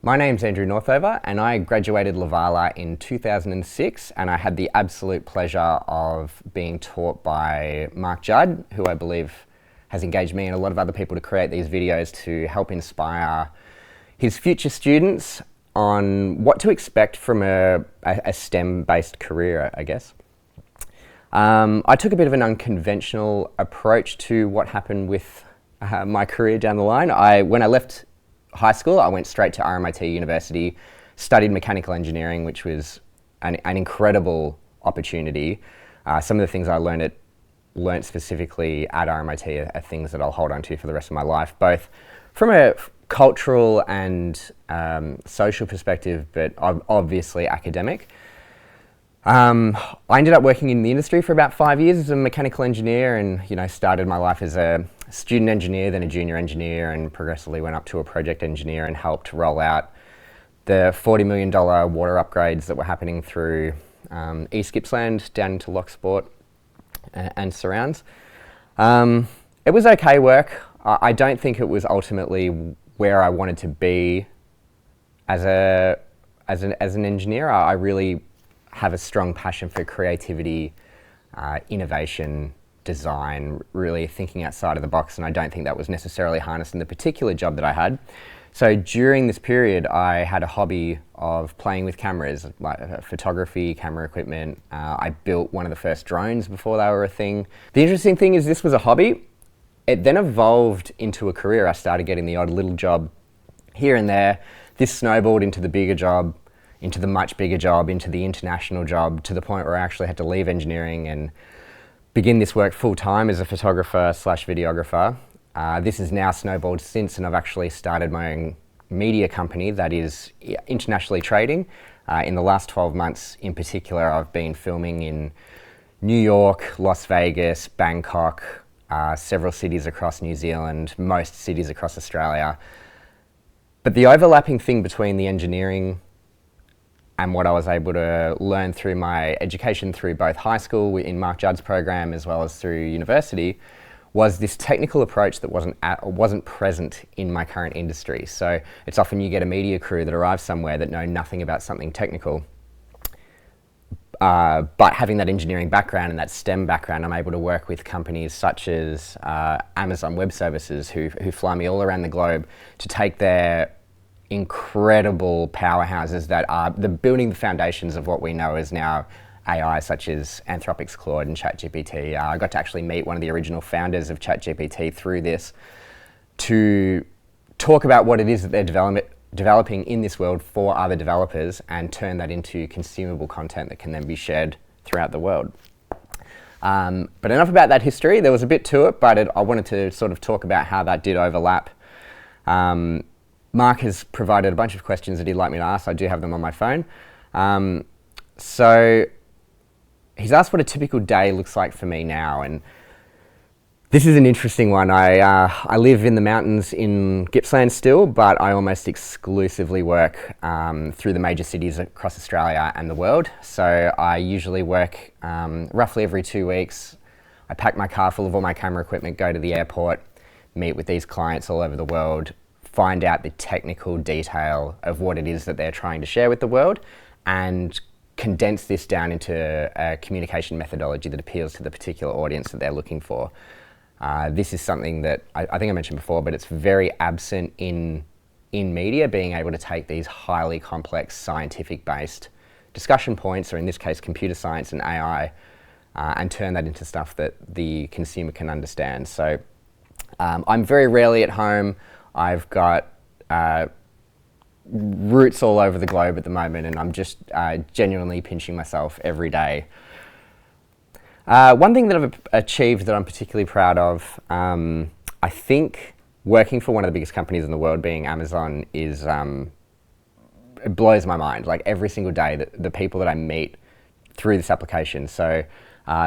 My name's Andrew Northover and I graduated Lavala in 2006, and I had the absolute pleasure of being taught by Mark Judd, who I believe has engaged me and a lot of other people to create these videos to help inspire his future students on what to expect from a STEM-based career, I guess. I took a bit of an unconventional approach to what happened with my career down the line. When I left high school, I went straight to RMIT University, studied mechanical engineering, which was an incredible opportunity. Some of the things I learned specifically at RMIT are things that I'll hold on to for the rest of my life, both from a cultural and social perspective, but obviously academic. I ended up working in the industry for about 5 years as a mechanical engineer, and started my life as a student engineer, then a junior engineer, and progressively went up to a project engineer and helped roll out the $40 million water upgrades that were happening through East Gippsland down into Locksport and surrounds. It was okay work. I don't think it was ultimately where I wanted to be as an engineer. I really have a strong passion for creativity, innovation, design, really thinking outside of the box, and I don't think that was necessarily harnessed in the particular job that I had. So during this period, I had a hobby of playing with cameras, like photography, camera equipment. I built one of the first drones before they were a thing. The interesting thing is this was a hobby. It then evolved into a career. I started getting the odd little job here and there. This snowballed into the bigger job, into the much bigger job, into the international job, to the point where I actually had to leave engineering and begin this work full-time as a photographer slash videographer. This has now snowballed since, and I've actually started my own media company that is internationally trading. In the last 12 months in particular, I've been filming in New York, Las Vegas, Bangkok, several cities across New Zealand, most cities across Australia. But the overlapping thing between the engineering and what I was able to learn through my education through both high school in Mark Judd's program as well as through university was this technical approach that wasn't present in my current industry. So it's often you get a media crew that arrives somewhere that know nothing about something technical, but having that engineering background and that STEM background, I'm able to work with companies such as Amazon Web Services who fly me all around the globe to take their incredible powerhouses that are building the foundations of what we know as now AI, such as Anthropic's Claude and ChatGPT. I got to actually meet one of the original founders of ChatGPT through this to talk about what it is that they're developing in this world for other developers and turn that into consumable content that can then be shared throughout the world. But enough about that history. There was a bit to it, but I wanted to sort of talk about how that did overlap. Mark has provided a bunch of questions that he'd like me to ask. I do have them on my phone. So he's asked what a typical day looks like for me now, and this is an interesting one. I live in the mountains in Gippsland still, but I almost exclusively work through the major cities across Australia and the world. So I usually work roughly every 2 weeks. I pack my car full of all my camera equipment, go to the airport, meet with these clients all over the world, find out the technical detail of what it is that they're trying to share with the world, and condense this down into a communication methodology that appeals to the particular audience that they're looking for. This is something that I think I mentioned before, but it's very absent in media, being able to take these highly complex scientific-based discussion points, or in this case computer science and AI, and turn that into stuff that the consumer can understand. So I'm very rarely at home. I've got roots all over the globe at the moment, and I'm just genuinely pinching myself every day. One thing that I've achieved that I'm particularly proud of, I think working for one of the biggest companies in the world, being Amazon, is it blows my mind. Like every single day, the people that I meet through this application. So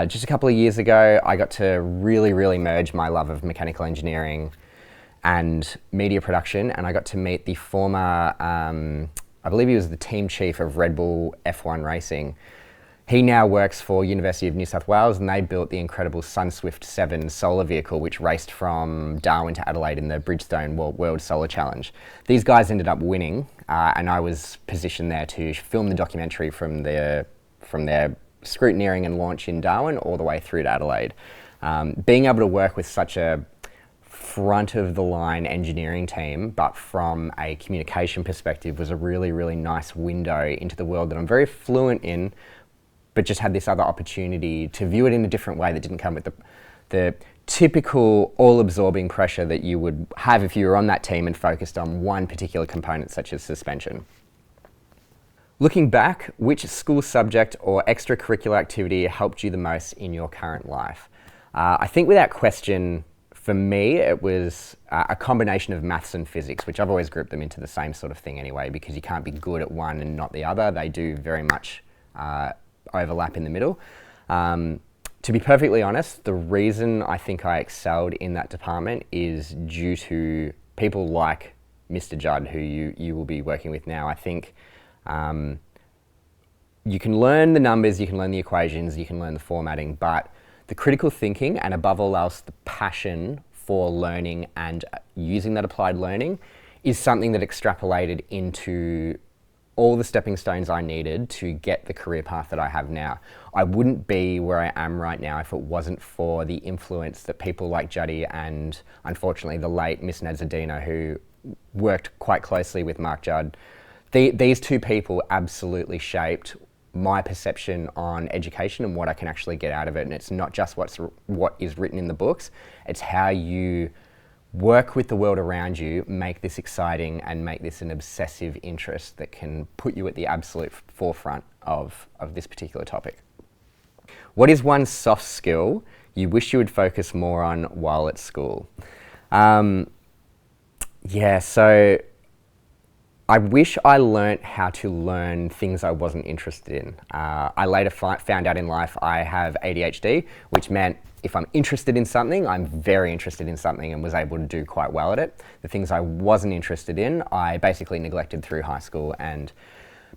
just a couple of years ago, I got to really merge my love of mechanical engineering and media production, and I got to meet the former, I believe he was the team chief of Red Bull F1 Racing. He now works for University of New South Wales, and they built the incredible SunSwift 7 solar vehicle, which raced from Darwin to Adelaide in the Bridgestone World Solar Challenge. These guys ended up winning, and I was positioned there to film the documentary from their scrutineering and launch in Darwin all the way through to Adelaide. Being able to work with such a front of the line engineering team, but from a communication perspective, was a really, really nice window into the world that I'm very fluent in, but just had this other opportunity to view it in a different way that didn't come with the typical all-absorbing pressure that you would have if you were on that team and focused on one particular component, such as suspension. Looking back, which school subject or extracurricular activity helped you the most in your current life? I think without question, for me, it was a combination of maths and physics, which I've always grouped them into the same sort of thing anyway, because you can't be good at one and not the other. They do very much overlap in the middle. To be perfectly honest, the reason I think I excelled in that department is due to people like Mr. Judd, who you will be working with now. I think you can learn the numbers, you can learn the equations, you can learn the formatting, but the critical thinking, and above all else, the passion for learning and using that applied learning, is something that extrapolated into all the stepping stones I needed to get the career path that I have now. I wouldn't be where I am right now if it wasn't for the influence that people like Juddy and, unfortunately, the late Miss Nazadina, who worked quite closely with Mark Judd. These two people absolutely shaped my perception on education and what I can actually get out of it. And it's not just what is written in the books, it's how you work with the world around you, make this exciting and make this an obsessive interest that can put you at the absolute forefront of this particular topic. What is one soft skill you wish you would focus more on while at school? So I wish I learnt how to learn things I wasn't interested in. I later found out in life I have ADHD, which meant if I'm interested in something, I'm very interested in something and was able to do quite well at it. The things I wasn't interested in, I basically neglected through high school, and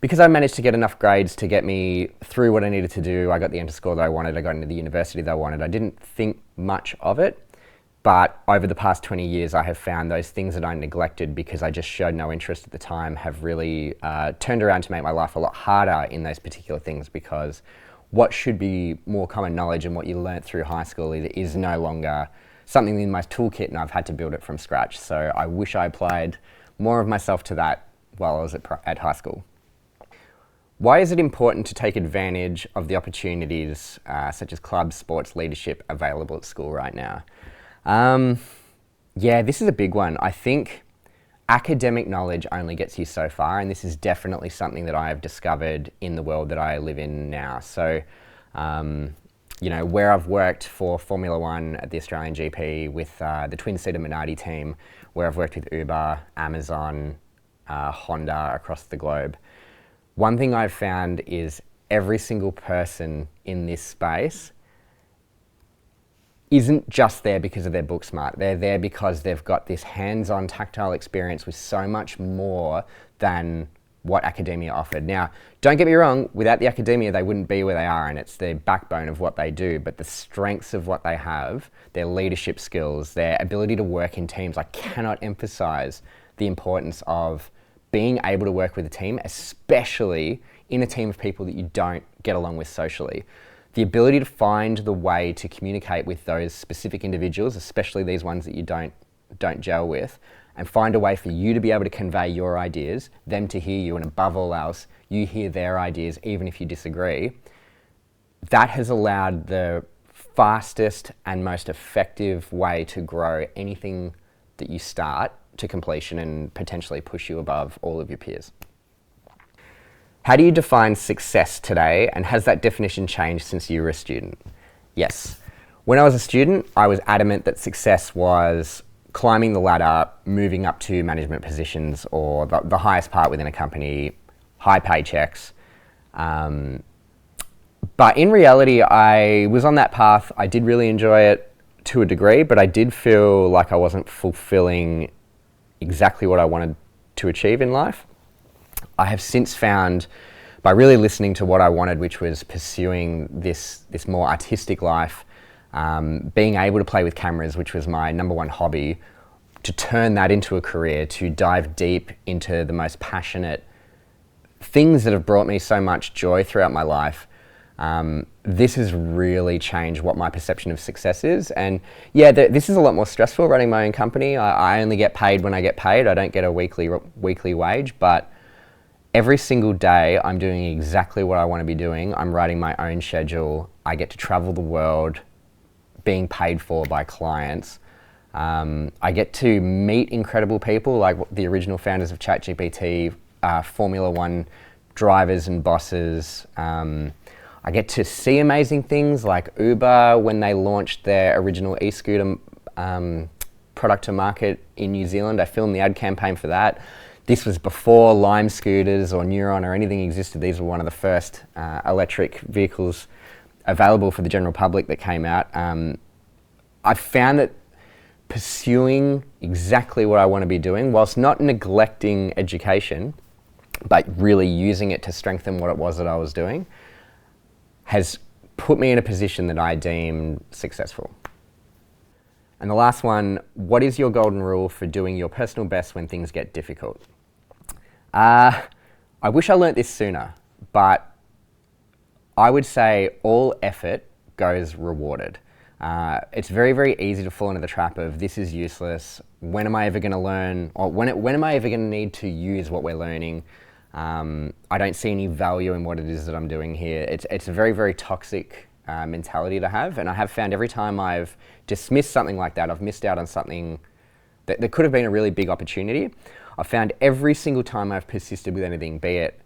because I managed to get enough grades to get me through what I needed to do, I got the enter score that I wanted, I got into the university that I wanted. I didn't think much of it, but over the past 20 years, I have found those things that I neglected because I just showed no interest at the time have really turned around to make my life a lot harder in those particular things, because what should be more common knowledge and what you learnt through high school is no longer something in my toolkit, and I've had to build it from scratch. So I wish I applied more of myself to that while I was at high school. Why is it important to take advantage of the opportunities such as clubs, sports, leadership available at school right now? This is a big one. I think academic knowledge only gets you so far, and this is definitely something that I have discovered in the world that I live in now. So, where I've worked for Formula One at the Australian GP with the twin-seater Minardi team, where I've worked with Uber, Amazon, Honda across the globe, one thing I've found is every single person in this space isn't just there because of their book smart. They're there because they've got this hands-on tactile experience with so much more than what academia offered. Now, don't get me wrong, without the academia, they wouldn't be where they are, and it's the backbone of what they do, but the strengths of what they have, their leadership skills, their ability to work in teams, I cannot emphasize the importance of being able to work with a team, especially in a team of people that you don't get along with socially. The ability to find the way to communicate with those specific individuals, especially these ones that you don't gel with, and find a way for you to be able to convey your ideas, them to hear you, and above all else, you hear their ideas even if you disagree. That has allowed the fastest and most effective way to grow anything that you start to completion and potentially push you above all of your peers. How do you define success today, and has that definition changed since you were a student? Yes. When I was a student, I was adamant that success was climbing the ladder, moving up to management positions, or the highest part within a company, high paychecks. But in reality, I was on that path. I did really enjoy it to a degree, but I did feel like I wasn't fulfilling exactly what I wanted to achieve in life. I have since found by really listening to what I wanted, which was pursuing this more artistic life, being able to play with cameras, which was my number one hobby, to turn that into a career, to dive deep into the most passionate things that have brought me so much joy throughout my life. This has really changed what my perception of success is. And yeah, this is a lot more stressful running my own company. I only get paid when I get paid. I don't get a weekly wage, but every single day I'm doing exactly what I want to be doing. I'm writing my own schedule. I get to travel the world, being paid for by clients. I get to meet incredible people like the original founders of ChatGPT, Formula One drivers and bosses. I get to see amazing things like Uber when they launched their original e-scooter product to market in New Zealand. I filmed the ad campaign for that. This was before Lime scooters or Neuron or anything existed. These were one of the first electric vehicles available for the general public that came out. I found that pursuing exactly what I want to be doing, whilst not neglecting education, but really using it to strengthen what it was that I was doing, has put me in a position that I deem successful. And the last one, what is your golden rule for doing your personal best when things get difficult? I wish I learnt this sooner, but I would say all effort goes rewarded. It's very, very easy to fall into the trap of this is useless. When am I ever going to learn? Or when am I ever going to need to use what we're learning? I don't see any value in what it is that I'm doing here. It's a very, very toxic mentality to have. And I have found every time I've dismissed something like that, I've missed out on something that could have been a really big opportunity. I've found every single time I've persisted with anything, be it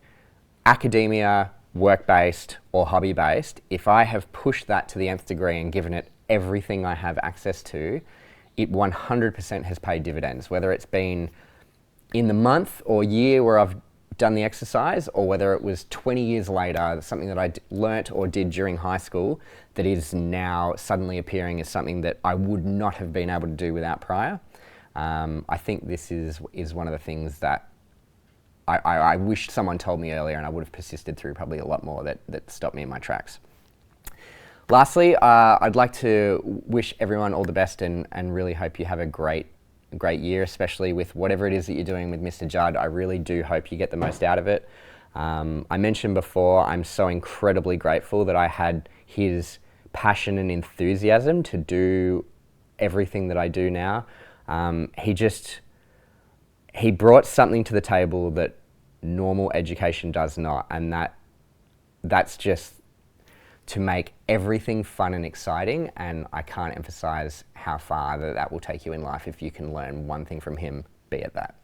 academia, work-based or hobby-based, if I have pushed that to the nth degree and given it everything I have access to, it 100% has paid dividends, whether it's been in the month or year where I've done the exercise, or whether it was 20 years later, something that I learnt or did during high school that is now suddenly appearing as something that I would not have been able to do without prior. I think this is one of the things that I wish someone told me earlier, and I would have persisted through probably a lot more that stopped me in my tracks. Lastly, I'd like to wish everyone all the best and really hope you have a great year, especially with whatever it is that you're doing with Mr. Judd. I really do hope you get the most out of it. I mentioned before, I'm so incredibly grateful that I had his passion and enthusiasm to do everything that I do now. He brought something to the table that normal education does not, and that's just to make everything fun and exciting, and I can't emphasize how far that will take you in life if you can learn one thing from him, be it that.